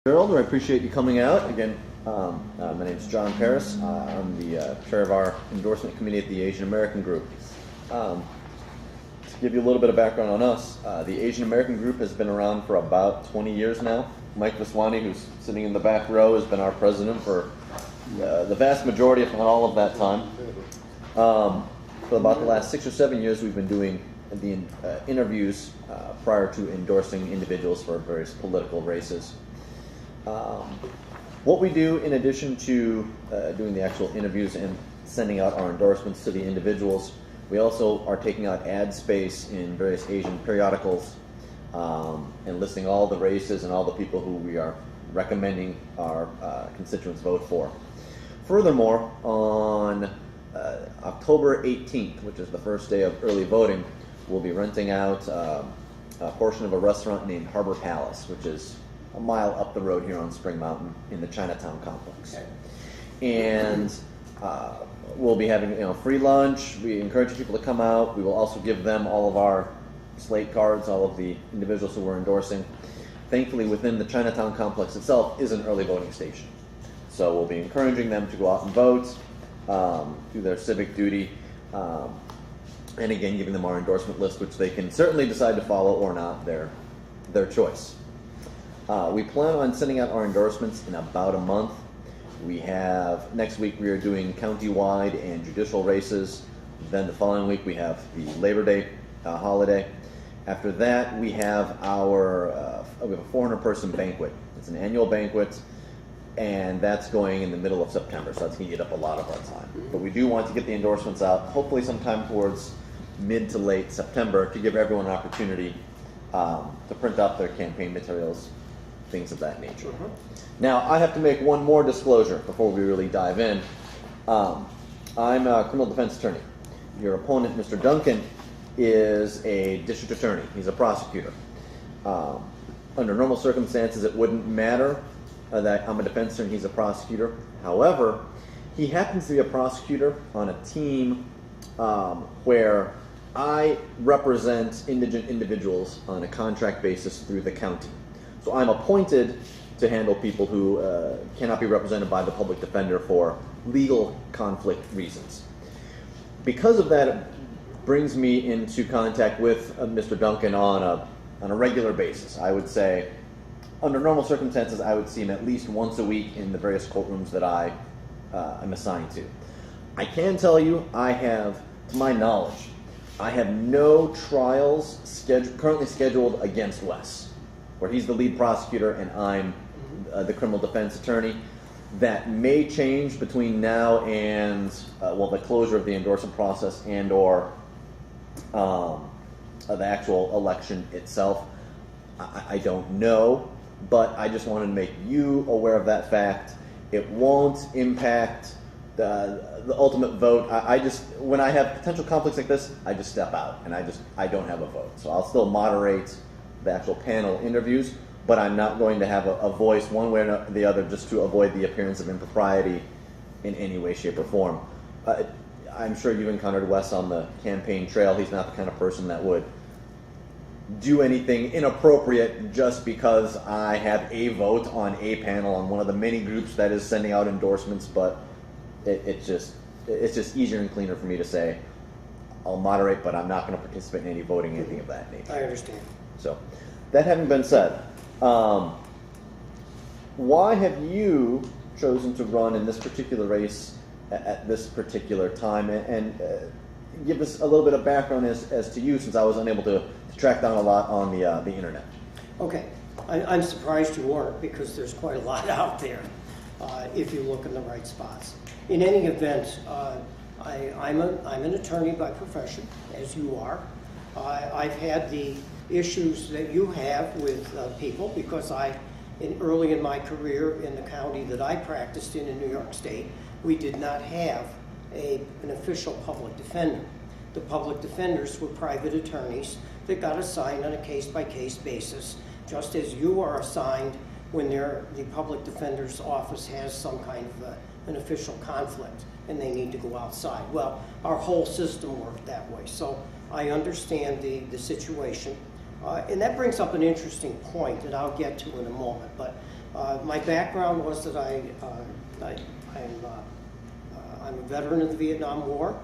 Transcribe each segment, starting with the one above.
Gerald, I appreciate you coming out. Again, my name is John Paris. I'm the chair of our endorsement committee at the Asian American Group. To give you a little bit of background on us, the Asian American Group has been around for about 20 years now. Mike Viswani, who's sitting in the back row, has been our president for the vast majority, if not all of that time. For about the last 6 or 7 years, we've been doing the interviews prior to endorsing individuals for various political races. What we do in addition to doing the actual interviews and sending out our endorsements to the individuals, we also are taking out ad space in various Asian periodicals and listing all the races and all the people who we are recommending our constituents vote for. Furthermore, on October 18th, which is the first day of early voting, we'll be renting out a portion of a restaurant named Harbor Palace, which is a mile up the road here on Spring Mountain in the Chinatown complex. And we'll be having free lunch. We encourage people to come out. We will also give them all of our slate cards, all of the individuals who we're endorsing. Thankfully, within the Chinatown complex itself is an early voting station. So we'll be encouraging them to go out and vote, do their civic duty, and again, giving them our endorsement list, which they can certainly decide to follow or not, their choice. We plan on sending out our endorsements in about a month. We have, next week we are doing countywide and judicial races. Then the following week we have the Labor Day holiday. After that we have we have a 400-person banquet. It's an annual banquet, and that's going in the middle of September, so that's going to eat up a lot of our time. But we do want to get the endorsements out, hopefully sometime towards mid to late September, to give everyone an opportunity to print out their campaign materials, things of that nature. Now, I have to make one more disclosure before we really dive in. I'm a criminal defense attorney. Your opponent, Mr. Duncan, is a district attorney. He's a prosecutor. Under normal circumstances, it wouldn't matter that I'm a defense attorney, he's a prosecutor. However, he happens to be a prosecutor on a team where I represent indigent individuals on a contract basis through the county. So I'm appointed to handle people who cannot be represented by the public defender for legal conflict reasons. Because of that, it brings me into contact with Mr. Duncan on a regular basis. I would say, under normal circumstances, I would see him at least once a week in the various courtrooms that I am assigned to. I can tell you, to my knowledge, I have no trials currently scheduled against Wes, where he's the lead prosecutor and I'm the criminal defense attorney. That may change between now and the closure of the endorsement process and or the actual election itself. I don't know, but I just wanted to make you aware of that fact. It won't impact the ultimate vote. When I have potential conflicts like this, I just step out and I don't have a vote. So I'll still moderate the actual panel interviews, but I'm not going to have a voice one way or the other just to avoid the appearance of impropriety in any way, shape, or form. I'm sure you've encountered Wes on the campaign trail. He's not the kind of person that would do anything inappropriate just because I have a vote on a panel on one of the many groups that is sending out endorsements, but it's just easier and cleaner for me to say, I'll moderate, but I'm not going to participate in any voting, anything of that nature. I understand. So, that having been said, why have you chosen to run in this particular race at this particular time? And give us a little bit of background as to you, since I was unable to track down a lot on the internet. Okay. I'm surprised you weren't, because there's quite a lot out there if you look in the right spots. In any event, I'm an attorney by profession, as you are. I've had the issues that you have with people because early in my career in the county that I practiced in New York State, we did not have an official public defender. The public defenders were private attorneys that got assigned on a case-by-case basis, just as you are assigned when the public defender's office has some kind of an official conflict and they need to go outside. Well, our whole system worked that way, so I understand the situation. And that brings up an interesting point that I'll get to in a moment. But My background was that I'm a veteran of the Vietnam War.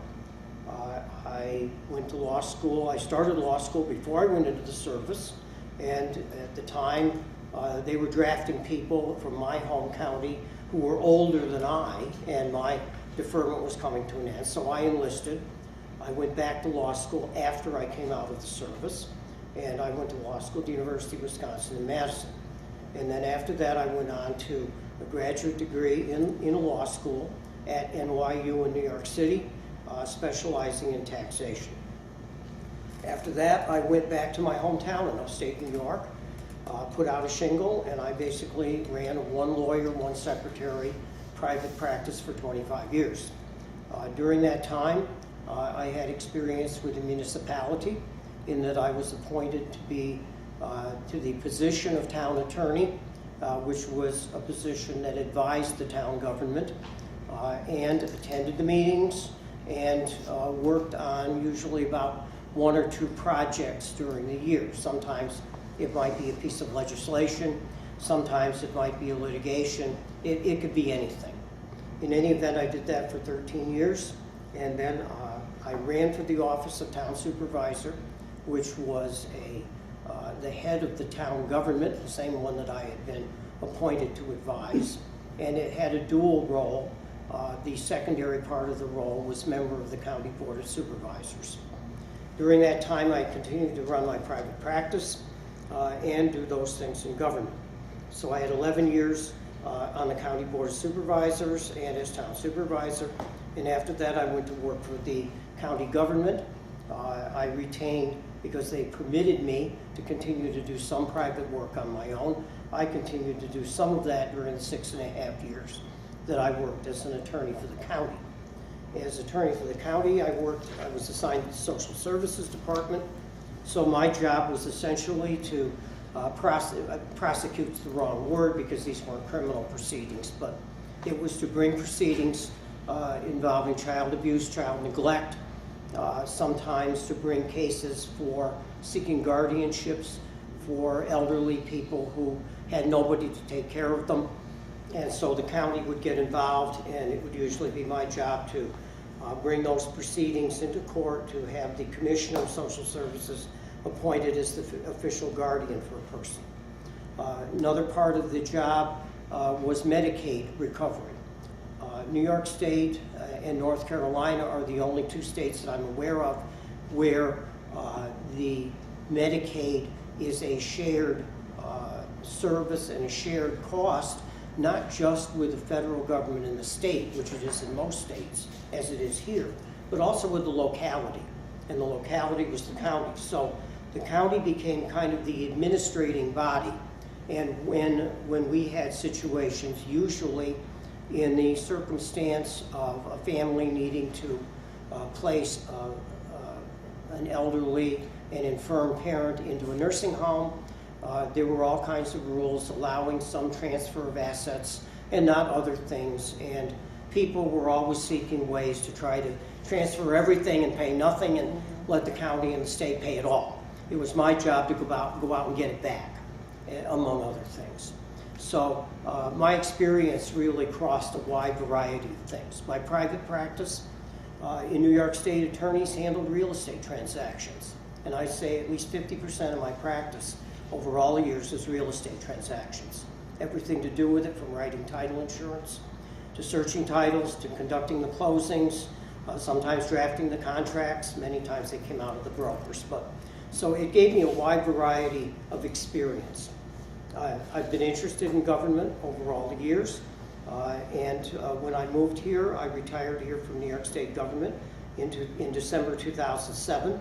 I went to law school. I started law school before I went into the service, and at the time they were drafting people from my home county who were older than I, and my deferment was coming to an end, so I enlisted. I went back to law school after I came out of the service, and I went to law school at the University of Wisconsin in Madison. And then after that, I went on to a graduate degree in a law school at NYU in New York City, specializing in taxation. After that, I went back to my hometown in upstate New York, put out a shingle, and I basically ran a one lawyer, one secretary private practice for 25 years. During that time, I had experience with the municipality in that I was appointed to be to the position of town attorney, which was a position that advised the town government and attended the meetings and worked on usually about one or two projects during the year. Sometimes it might be a piece of legislation, sometimes it might be a litigation, it could be anything. In any event, I did that for 13 years, and then I ran for the office of town supervisor, which was the head of the town government, the same one that I had been appointed to advise, and it had a dual role. The secondary part of the role was member of the County Board of Supervisors. During that time, I continued to run my private practice and do those things in government. So I had 11 years on the County Board of Supervisors and as town supervisor, and after that I went to work for the county government. I retained, because they permitted me to continue to do some private work on my own, I continued to do some of that during the 6.5 years that I worked as an attorney for the county. As attorney for the county, I was assigned to the Social Services Department, so my job was essentially to prosecute's the wrong word because these weren't criminal proceedings, but it was to bring proceedings involving child abuse, child neglect, sometimes to bring cases for seeking guardianships for elderly people who had nobody to take care of them. And so the county would get involved, and it would usually be my job to bring those proceedings into court, to have the Commissioner of Social Services appointed as the official guardian for a person. Another part of the job was Medicaid recovery. New York State and North Carolina are the only two states that I'm aware of where the Medicaid is a shared service and a shared cost, not just with the federal government and the state, which it is in most states, as it is here, but also with the locality. And the locality was the county. So the county became kind of the administrating body. And when we had situations, usually in the circumstance of a family needing to place an elderly and infirm parent into a nursing home, there were all kinds of rules allowing some transfer of assets and not other things. And people were always seeking ways to try to transfer everything and pay nothing and let the county and the state pay it all. It was my job to go out and get it back, among other things. So my experience really crossed a wide variety of things. My private practice in New York State, attorneys handled real estate transactions. And I say at least 50% of my practice over all the years is real estate transactions. Everything to do with it, from writing title insurance, to searching titles, to conducting the closings, sometimes drafting the contracts. Many times they came out of the brokers. So it gave me a wide variety of experience. I've been interested in government over all the years, and when I moved here, I retired here from New York State government in December 2007,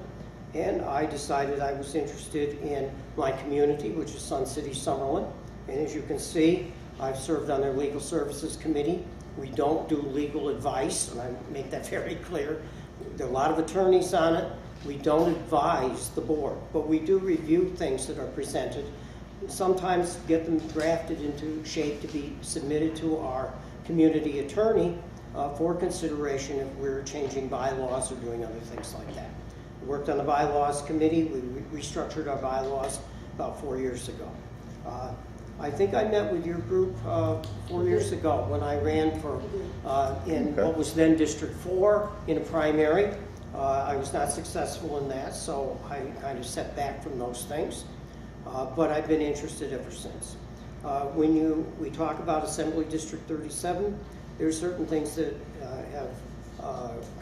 and I decided I was interested in my community, which is Sun City, Summerlin, and as you can see, I've served on their Legal Services Committee. We don't do legal advice, and I make that very clear. There are a lot of attorneys on it. We don't advise the board, but we do review things that are presented, sometimes get them drafted into shape to be submitted to our community attorney for consideration if we're changing bylaws or doing other things like that. We worked on the bylaws committee. We restructured our bylaws about 4 years ago. I think I met with your group 4 years ago when I ran for in what was then District 4 in a primary. I was not successful in that, so I kind of set back from those things. But I've been interested ever since. When we talk about Assembly District 37, there are certain things that have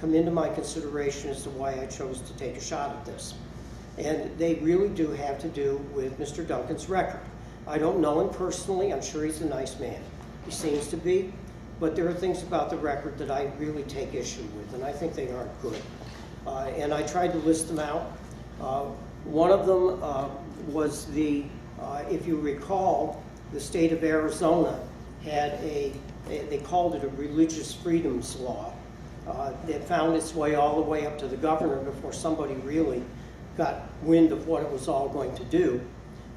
come into my consideration as to why I chose to take a shot at this. And they really do have to do with Mr. Duncan's record. I don't know him personally. I'm sure he's a nice man. He seems to be. But there are things about the record that I really take issue with, and I think they aren't good. And I tried to list them out. One of them was if you recall, the state of Arizona had they called it a religious freedoms law that found its way all the way up to the governor before somebody really got wind of what it was all going to do.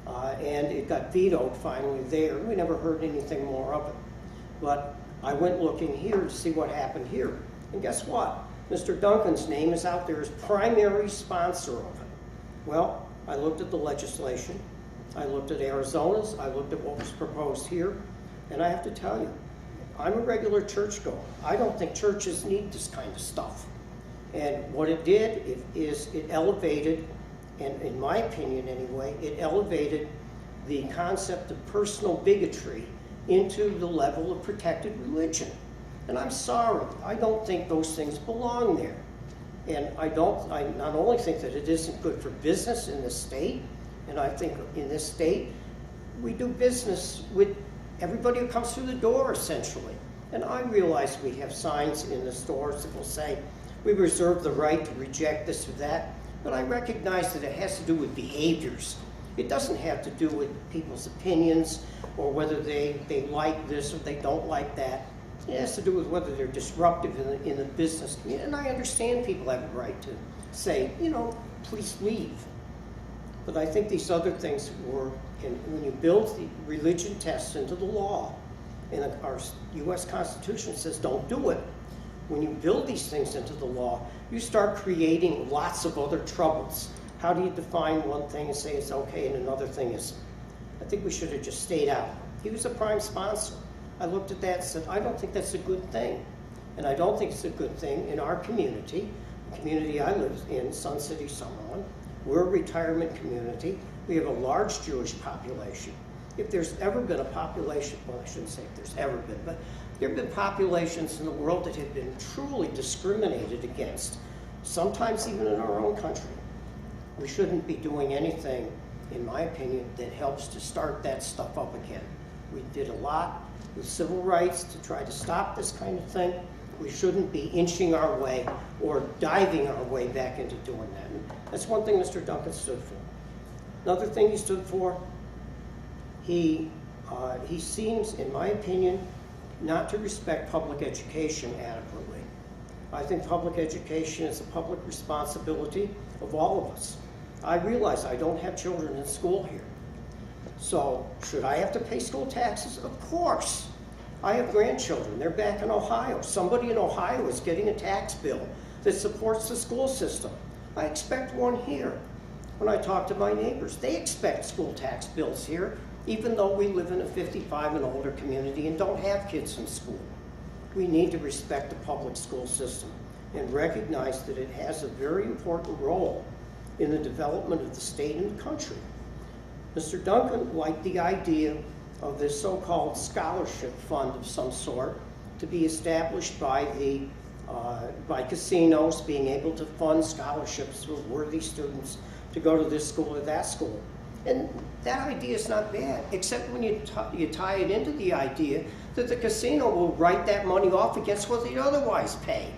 And it got vetoed finally there. We never heard anything more of it. But I went looking here to see what happened here. And guess what? Mr. Duncan's name is out there as primary sponsor of it. Well, I looked at the legislation. I looked at Arizona's. I looked at what was proposed here. And I have to tell you, I'm a regular churchgoer. I don't think churches need this kind of stuff. And what it did is it elevated, and in my opinion anyway, it elevated the concept of personal bigotry into the level of protected religion. And I'm sorry, I don't think those things belong there. And I not only think that it isn't good for business in this state, and I think in this state, we do business with everybody who comes through the door, essentially. And I realize we have signs in the stores that will say, we reserve the right to reject this or that, but I recognize that it has to do with behaviors. It doesn't have to do with people's opinions or whether they like this or they don't like that. It has to do with whether they're disruptive in the business community. And I understand people have a right to say, please leave. But I think these other things were, when you build the religion test into the law, and our U.S. Constitution says don't do it, when you build these things into the law, you start creating lots of other troubles. How do you define one thing and say it's okay and another thing isn't? I think we should have just stayed out. He was a prime sponsor. I looked at that and said, I don't think that's a good thing. And I don't think it's a good thing in our community, the community I live in, Sun City, Summerlin. We're a retirement community. We have a large Jewish population. If there's ever been a population, well, I shouldn't say if there's ever been, but there have been populations in the world that have been truly discriminated against, sometimes even in our own country. We shouldn't be doing anything, in my opinion, that helps to start that stuff up again. We did a lot with civil rights to try to stop this kind of thing. We shouldn't be inching our way or diving our way back into doing that. And that's one thing Mr. Duncan stood for. Another thing he stood for, he seems, in my opinion, not to respect public education adequately. I think public education is a public responsibility of all of us. I realize I don't have children in school here. So should I have to pay school taxes? Of course. I have grandchildren. They're back in Ohio. Somebody in Ohio is getting a tax bill that supports the school system. I expect one here. When I talk to my neighbors, they expect school tax bills here, even though we live in a 55 and older community and don't have kids in school. We need to respect the public school system and recognize that it has a very important role in the development of the state and the country. Mr. Duncan liked the idea of this so-called scholarship fund of some sort to be established by casinos being able to fund scholarships for worthy students to go to this school or that school. And that idea is not bad, except when you tie it into the idea that the casino will write that money off against what they'd otherwise pay.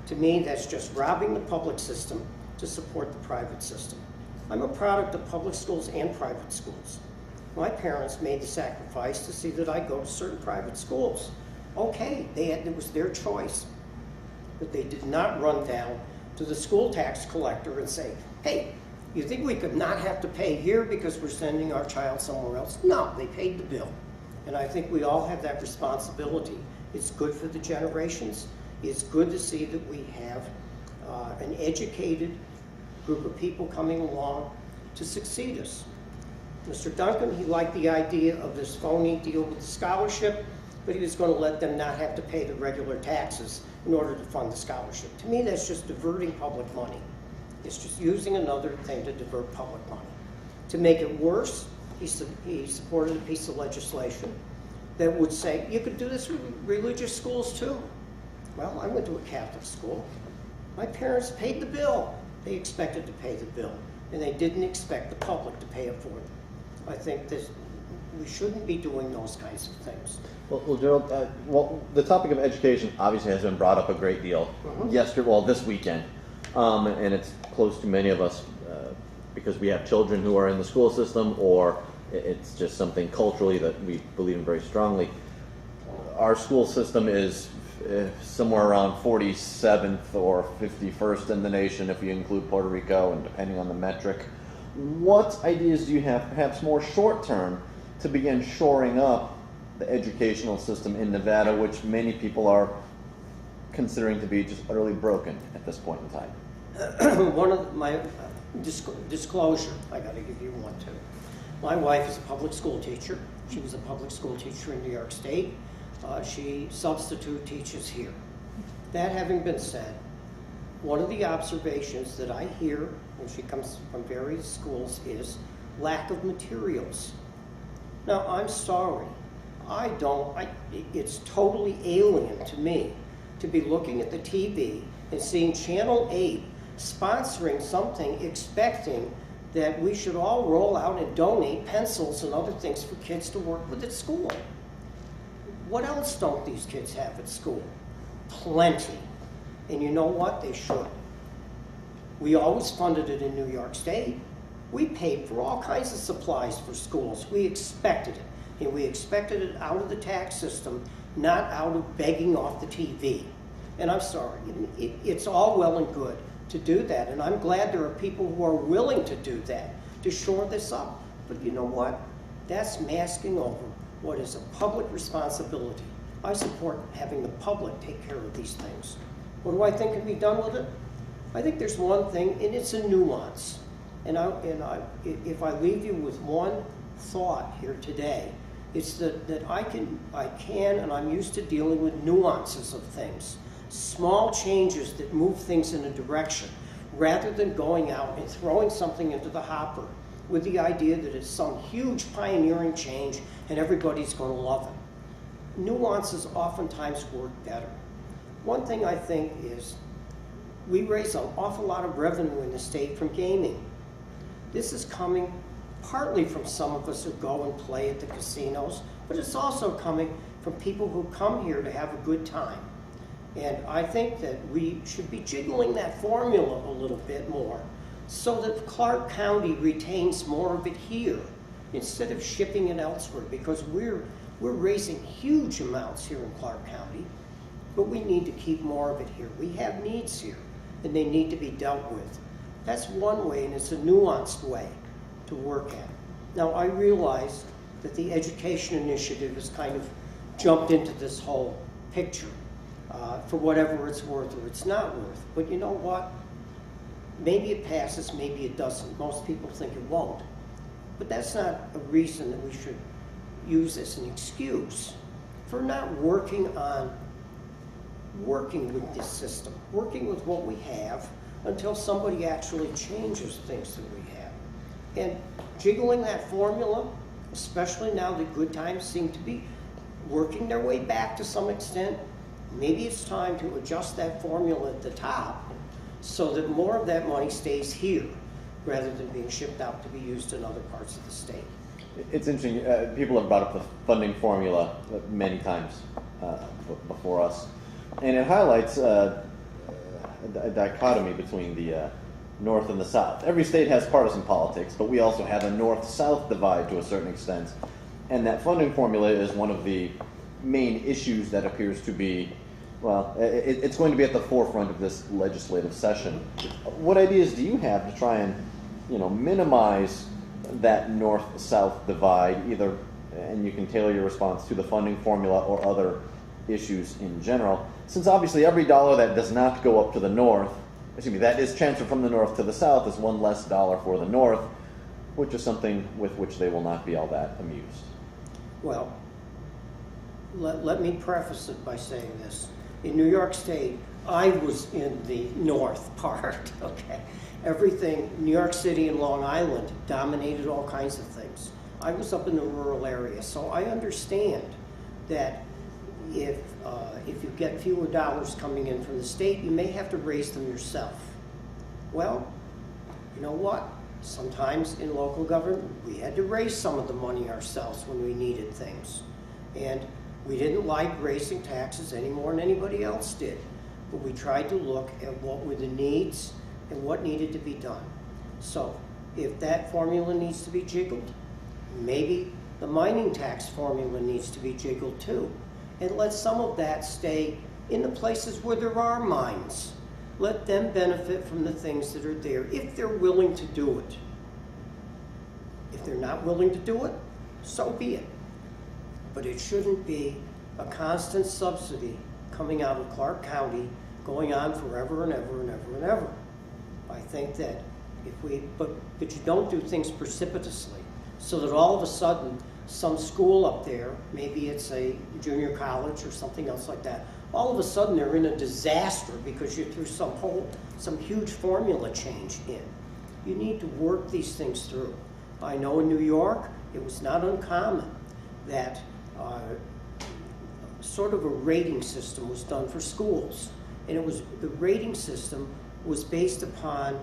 To me, that's just robbing the public system to support the private system. I'm a product of public schools and private schools. My parents made the sacrifice to see that I go to certain private schools. Okay, it was their choice. But they did not run down to the school tax collector and say, hey, you think we could not have to pay here because we're sending our child somewhere else? No, they paid the bill. And I think we all have that responsibility. It's good for the generations. It's good to see that we have an educated group of people coming along to succeed us. Mr. Duncan, he liked the idea of this phony deal with the scholarship, but he was going to let them not have to pay the regular taxes in order to fund the scholarship. To me, that's just diverting public money. It's just using another thing to divert public money. To make it worse, he supported a piece of legislation that would say, you could do this with religious schools too. Well, I went to a Catholic school. My parents paid the bill. They expected to pay the bill, and they didn't expect the public to pay it for them. I think that we shouldn't be doing those kinds of things. Well, Gerald, the topic of education obviously has been brought up a great deal this weekend, and it's close to many of us because we have children who are in the school system, or it's just something culturally that we believe in very strongly. Our school system is somewhere around 47th or 51st in the nation if you include Puerto Rico, and depending on the metric. What ideas do you have, perhaps more short-term, to begin shoring up the educational system in Nevada, which many people are considering to be just utterly broken at this point in time? One of my disclosure, I got to give you one too. My wife is a public school teacher. She was a public school teacher in New York State. She substitute teaches here. That having been said, one of the observations that I hear when she comes from various schools is lack of materials. Now, I'm sorry. It's totally alien to me to be looking at the TV and seeing Channel 8 sponsoring something, expecting that we should all roll out and donate pencils and other things for kids to work with at school. What else don't these kids have at school? Plenty. And you know what? They should. We always funded it in New York State. We paid for all kinds of supplies for schools. We expected it. And we expected it out of the tax system, not out of begging off the TV. And I'm sorry, it's all well and good to do that. And I'm glad there are people who are willing to do that, to shore this up. But you know what? That's masking over what is a public responsibility. I support having the public take care of these things. What do I think can be done with it? I think there's one thing, and it's a nuance. And if I leave you with one thought here today, it's that I can, and I'm used to dealing with nuances of things. Small changes that move things in a direction, rather than going out and throwing something into the hopper with the idea that it's some huge pioneering change and everybody's going to love it. Nuances oftentimes work better. One thing I think is we raise an awful lot of revenue in the state from gaming. This is coming partly from some of us who go and play at the casinos, but it's also coming from people who come here to have a good time. And I think that we should be jiggling that formula a little bit more so that Clark County retains more of it here instead of shipping it elsewhere, because we're raising huge amounts here in Clark County, but we need to keep more of it here. We have needs here, and they need to be dealt with. That's one way, and it's a nuanced way to work at. Now, I realize that the education initiative has kind of jumped into this whole picture for whatever it's worth or it's not worth. But you know what? Maybe it passes, maybe it doesn't. Most people think it won't. But that's not a reason that we should use as an excuse for not working with this system, working with what we have until somebody actually changes things that we have. And jiggling that formula, especially now that good times seem to be working their way back to some extent, maybe it's time to adjust that formula at the top so that more of that money stays here rather than being shipped out to be used in other parts of the state. It's interesting. People have brought up the funding formula many times before us, and it highlights a dichotomy between the North and the South. Every state has partisan politics, but we also have a North-South divide to a certain extent, and that funding formula is one of the main issues that appears to be, well, it's going to be at the forefront of this legislative session. What ideas do you have to try and, minimize that North-South divide, either, and you can tailor your response to the funding formula or other issues in general, since obviously every dollar that does not go up to the North, that is transferred from the North to the South, is one less dollar for the North. which is something with which they will not be all that amused. Well, let me preface it by saying this. In New York State, I was in the north part, okay? Everything, New York City and Long Island dominated all kinds of things. I was up in the rural area, so I understand that if you get fewer dollars coming in from the state, you may have to raise them yourself. Well, you know what? Sometimes in local government, we had to raise some of the money ourselves when we needed things. And we didn't like raising taxes any more than anybody else did. But we tried to look at what were the needs and what needed to be done. So if that formula needs to be jiggled, maybe the mining tax formula needs to be jiggled too. And let some of that stay in the places where there are mines. Let them benefit from the things that are there if they're willing to do it. If they're not willing to do it, so be it. But it shouldn't be a constant subsidy coming out of Clark County going on forever and ever and ever and ever. I think that but you don't do things precipitously so that all of a sudden some school up there, maybe it's a junior college or something else like that, all of a sudden they're in a disaster because you threw some huge formula change in. You need to work these things through. I know in New York, it was not uncommon that sort of a rating system was done for schools. And the rating system was based upon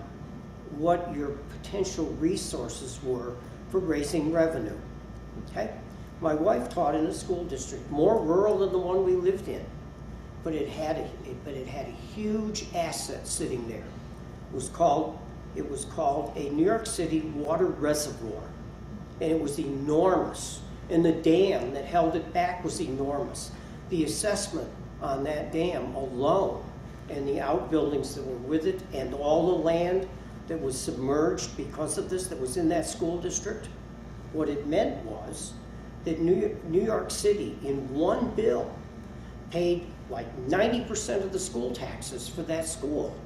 what your potential resources were for raising revenue. Okay? My wife taught in a school district, more rural than the one we lived in, but it had a huge asset sitting there. It was called a New York City water reservoir, and it was enormous. And the dam that held it back was enormous. The assessment on that dam alone, and the outbuildings that were with it, and all the land that was submerged because of this, that was in that school district, what it meant was that New York City, in one bill, paid like 90% of the school taxes for that school.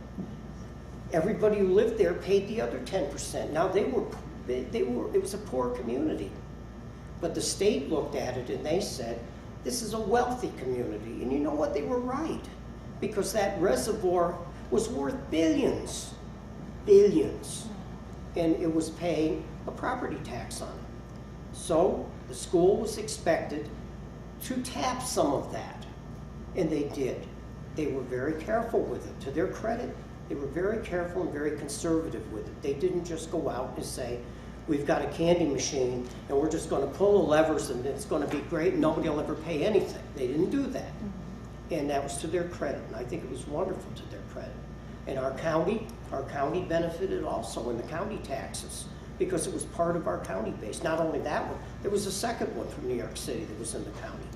Everybody who lived there paid the other 10%. Now it was a poor community. But the state looked at it and they said, this is a wealthy community. And you know what? They were right. Because that reservoir was worth billions. Billions. And it was paying a property tax on it. So the school was expected to tap some of that. And they did. They were very careful with it. To their credit, they were very careful and very conservative with it. They didn't just go out and say, we've got a candy machine and we're just going to pull the levers and it's going to be great and nobody will ever pay anything. They didn't do that. And that was to their credit. And I think it was wonderful to their credit. And our county benefited also in the county taxes because it was part of our county base. Not only that one, there was a second one from New York City that was in the county.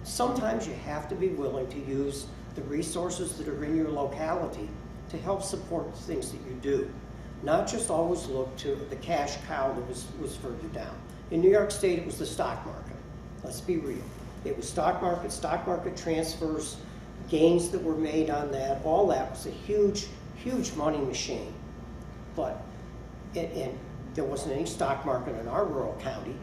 Sometimes you have to be willing to use the resources that are in your locality to help support the things that you do. Not just always look to the cash cow that was further down. In New York State, it was the stock market. Let's be real. It was stock market transfers, gains that were made on that. All that was a huge, huge money machine. But and there wasn't any stock market in our rural county,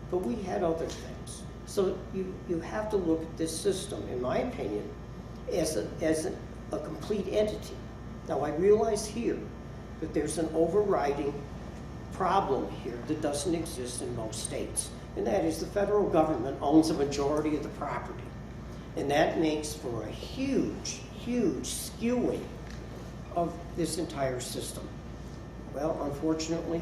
but we had other things. So you have to look at this system, in my opinion, as a complete entity. Now I realize here that there's an overriding problem here that doesn't exist in most states, and that is the federal government owns a majority of the property, and that makes for a huge, huge skewing of this entire system. Well, unfortunately,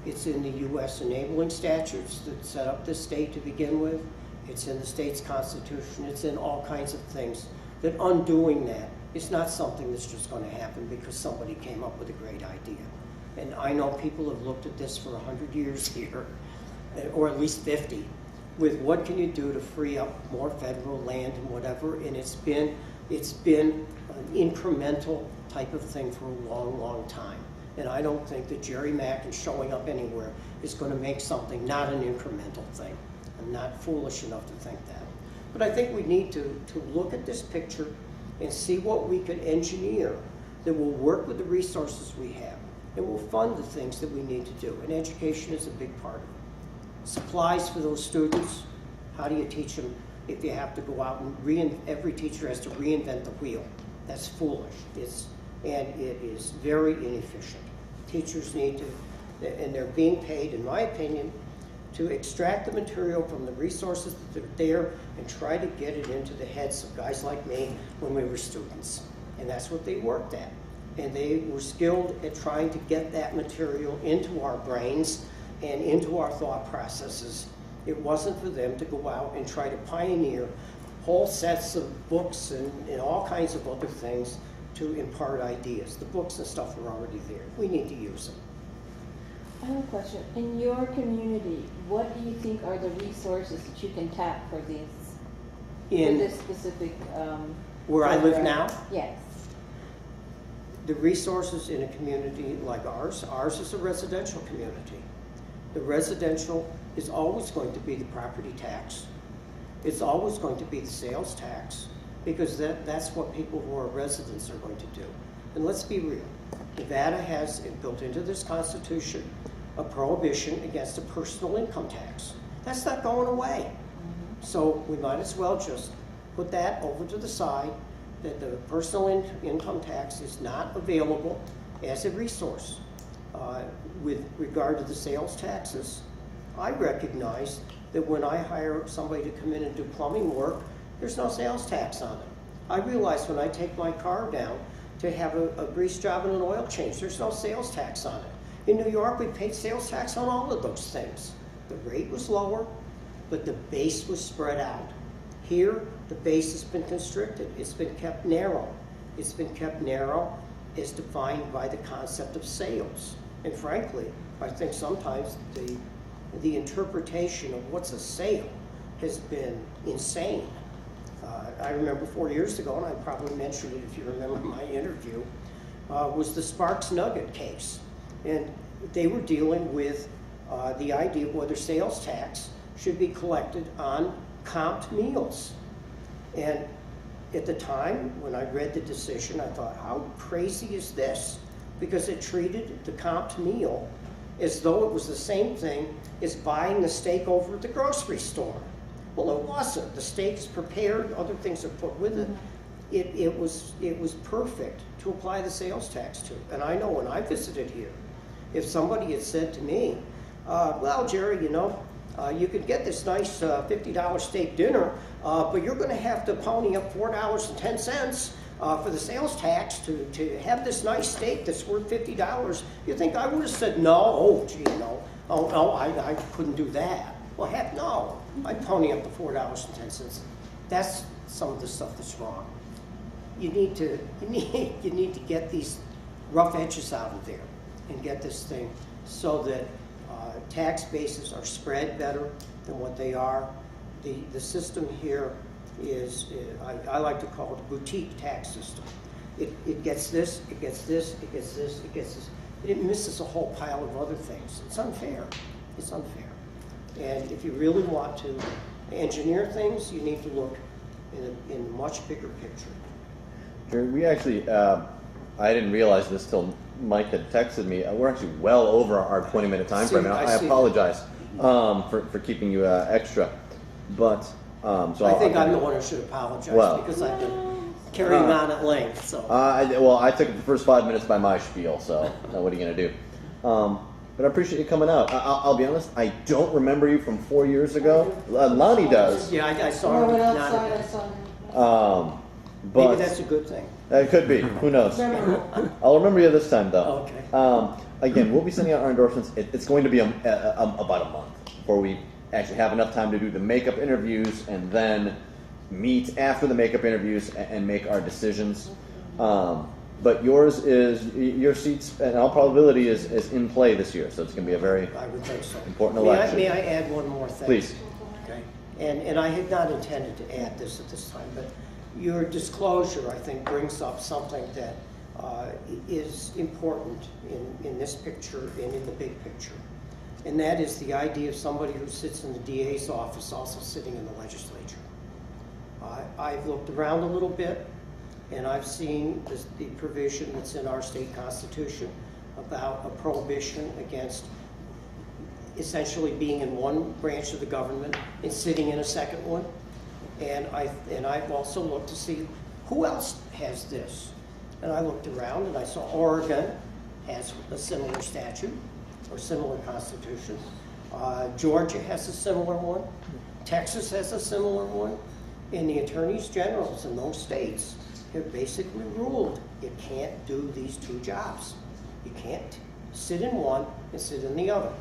it's in the U.S. enabling statutes that set up this state to begin with. It's in the state's constitution. It's in all kinds of things that undoing that is not something that's just going to happen because somebody came up with a great idea. And I know people have looked at this for 100 years here, or at least 50, with what can you do to free up more federal land and whatever, and it's been an incremental type of thing for a long, long time. And I don't think that Gerald Mackin showing up anywhere is going to make something not an incremental thing. I'm not foolish enough to think that. But I think we need to look at this picture and see what we could engineer that will work with the resources we have. and we'll fund the things that we need to do. And education is a big part of it. Supplies for those students, how do you teach them if you have to go out and every teacher has to reinvent the wheel? That's foolish. And it is very inefficient. Teachers need to, and they're being paid, in my opinion, to extract the material from the resources that are there and try to get it into the heads of guys like me when we were students. And that's what they worked at. And they were skilled at trying to get that material into our brains and into our thought processes. It wasn't for them to go out and try to pioneer whole sets of books and all kinds of other things to impart ideas. The books and stuff are already there. We need to use them. I have a question. In your community, what do you think are the resources that you can tap for these, for this specific where I live now? Yes. The resources in a community like ours is a residential community. The residential is always going to be the property tax. It's always going to be the sales tax, because that's what people who are residents are going to do. And let's be real. Nevada has built into this Constitution a prohibition against a personal income tax. That's not going away. So we might as well just put that over to the side, that the personal income tax is not available as a resource. With regard to the sales taxes, I recognize that when I hire somebody to come in and do plumbing work, there's no sales tax on it. I realize when I take my car down to have a grease job and an oil change, there's no sales tax on it. In New York, we paid sales tax on all of those things. The rate was lower, but the base was spread out. Here, the base has been constricted. It's been kept narrow. It's been kept narrow as defined by the concept of sales. And frankly, I think sometimes the interpretation of what's a sale has been insane. I remember 4 years ago, and I probably mentioned it if you remember my interview, was the Sparks Nugget case. And they were dealing with the idea of whether sales tax should be collected on comped meals. And at the time, when I read the decision, I thought, how crazy is this? Because it treated the comped meal as though it was the same thing as buying the steak over at the grocery store. Well, it wasn't. The steak is prepared, other things are put with it. It was perfect to apply the sales tax to. And I know when I visited here, if somebody had said to me, well, Jerry, you know, you could get this nice $50 steak dinner, but you're going to have to pony up $4.10 for the sales tax to have this nice steak that's worth $50. You think I would have said no? Oh, gee, no. Oh, no, I couldn't do that. Well, heck no. I'd pony up the $4.10. That's some of the stuff that's wrong. You need to get these rough edges out of there and get this thing so that tax bases are spread better than what they are. The system here is, I like to call it a boutique tax system. It gets this, it gets this, it gets this, it gets this. It misses a whole pile of other things. It's unfair. It's unfair. And if you really want to engineer things, you need to look in a much bigger picture. Jerry, we actually, I didn't realize this till Mike had texted me. We're actually well over our 20-minute time frame. And I apologize for keeping you extra. But so I think I'm the one who should apologize because I've been carrying on at length. So I took the first 5 minutes by my spiel. So what are you going to do? But I appreciate you coming out. I'll be honest, I don't remember you from 4 years ago. Lonnie does. Yeah, I saw him. Outside, I saw him. But maybe that's a good thing. It could be. Who knows? I'll remember you this time, though. Okay. Again, we'll be sending out our endorsements. It's going to be about a month before we actually have enough time to do the makeup interviews and then meet after the makeup interviews and make our decisions. But your seats, in all probability, is in play this year, so it's going to be a very important election. May I add one more thing? Please. Okay. And I had not intended to add this at this time, but your disclosure, I think, brings up something that is important in this picture and in the big picture. And that is the idea of somebody who sits in the DA's office also sitting in the legislature. I've looked around a little bit, and I've seen the provision that's in our state constitution about a prohibition against essentially being in one branch of the government and sitting in a second one. And I've also looked to see who else has this. And I looked around and I saw Oregon has a similar statute or similar constitution. Georgia has a similar one. Texas has a similar one. And the attorneys generals in those states have basically ruled you can't do these two jobs. You can't sit in one and sit in the other.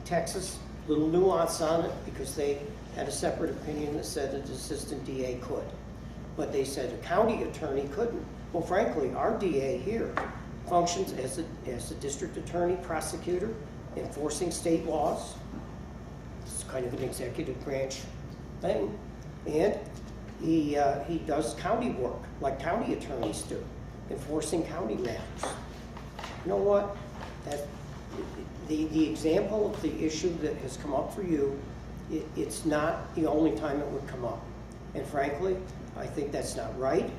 Texas, little nuance on it because they had a separate opinion that said an assistant DA could. But they said a county attorney couldn't. Well, frankly, our DA here functions as a district attorney, prosecutor, enforcing state laws. It's kind of an executive branch thing. And he does county work, like county attorneys do, enforcing county matters. You know what? The example of the issue that has come up for you, it's not the only time it would come up. And frankly, I think that's not right.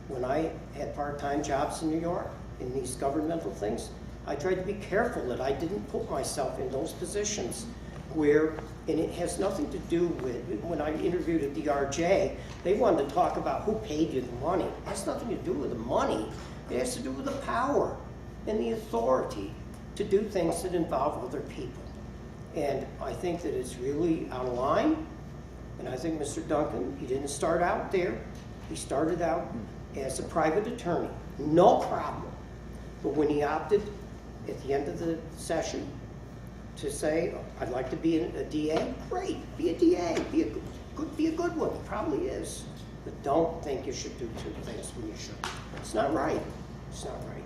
When I had part-time jobs in New York, in these governmental things, I tried to be careful that I didn't put myself in those positions where, and it has nothing to do with, when I interviewed at DRJ, they wanted to talk about who paid you the money. It has nothing to do with the money. It has to do with the power and the authority to do things that involve other people. And I think that it's really out of line. And I think Mr. Duncan, he didn't start out there. He started out as a private attorney, no problem. But when he opted at the end of the session to say, I'd like to be a DA, great, be a DA, be a good one, he probably is. But don't think you should do two things when you should. It's not right. It's not right.